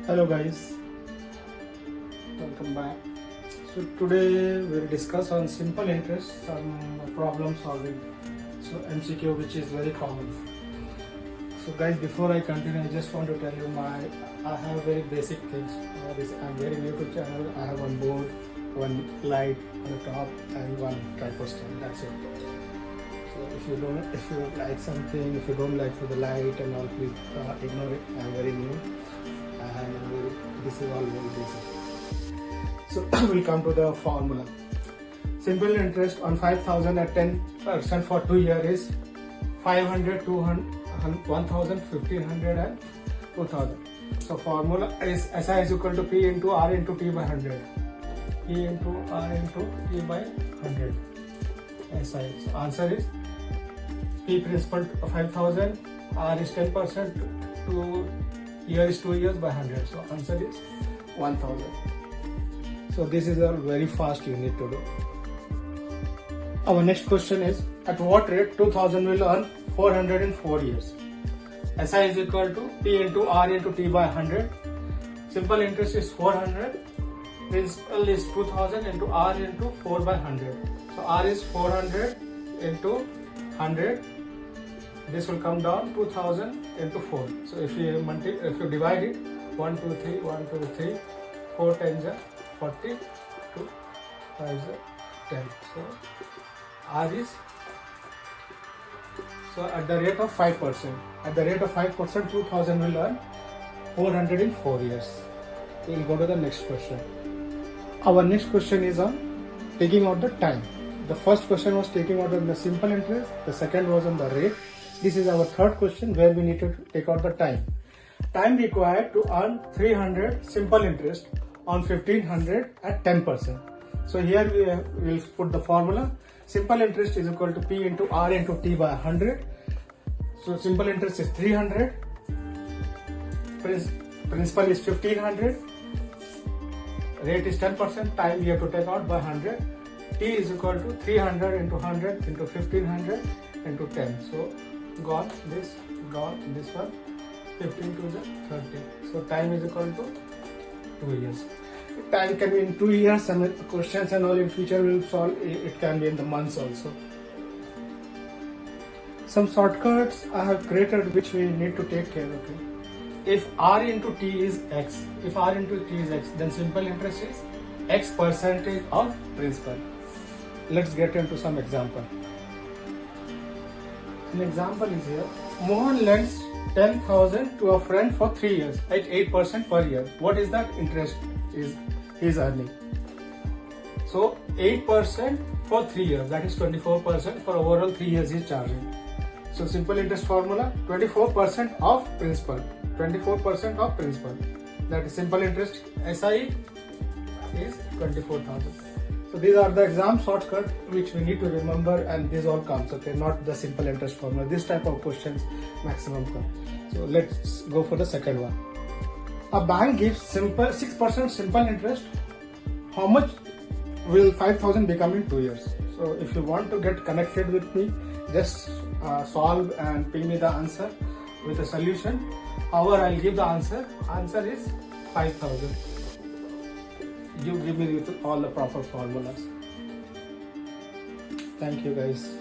Hello guys, welcome back. So today we'll discuss on simple interest, some problem solving. So MCQ, which is very common. So guys, before I continue, I just want to tell you I have very basic things. I'm very new to channel. I have one board, one light on the top, and one tripod stand. That's it. So if you like something, if you don't like for the light and all, please ignore it. I'm very new. And this is all very basic. So we'll come to the formula. Simple interest on 5,000 at 10% for 2 years is 500, 200, 1,000, 1,500 and 2,000. So formula is SI is equal to P into R into T by 100. P into R into T by 100. SI. So answer is P principal 5,000, R is 10%, to year is 2 years by 100. So answer is 1,000. So this is a very fast you need to do. Our next question is, at what rate 2,000 will earn 400 in 4 years? SI is equal to P into R into T by 100. Simple interest is 400. Principal is 2,000 into R into 4 by 100. So R is 400 into 100. This will come down 2,000 into 4. So if you divide it, 1, 2, 3, 1, 2, 3, 4 times 40, 2 times 10. So R is, so at the rate of 5%. At the rate of 5%, 2,000 will earn 400 in 4 years. We will go to the next question. Our next question is on taking out the time. The first question was taking out on the simple interest. The second was on the rate. This is our third question where we need to take out the time. Time required to earn 300 simple interest on 1,500 at 10%. So here we will put the formula. Simple interest is equal to P into R into T by 100. So simple interest is 300. Principal is 1,500. Rate is 10%. Time we have to take out by 100. T is equal to 300 into 100 into 1,500 into 10. So got this one, 15 to the 30. So time is equal to 2 years. Time can be in 2 years, and questions and all in future will solve. It can be in the months also. Some shortcuts I have created which we need to take care of. If R into T is X, then simple interest is X percentage of principal. Let's get into some example. An example is here. Mohan lends 10,000 to a friend for 3 years at 8% per year. What is that interest is earning? So 8% for 3 years, that is 24% for overall 3 years he is charging. So simple interest formula, 24% of principal. 24% of principal. That is simple interest. SI is 24,000. So these are the exam shortcut which we need to remember, and this all comes, okay, not the simple interest formula. This type of questions maximum come. So let's go for the second one. A bank gives 6% simple interest. How much will 5,000 become in 2 years? So if you want to get connected with me, just solve and ping me the answer with a solution. However, I'll give the answer. Answer is 5,000. You give me with all the proper formulas. Thank you guys.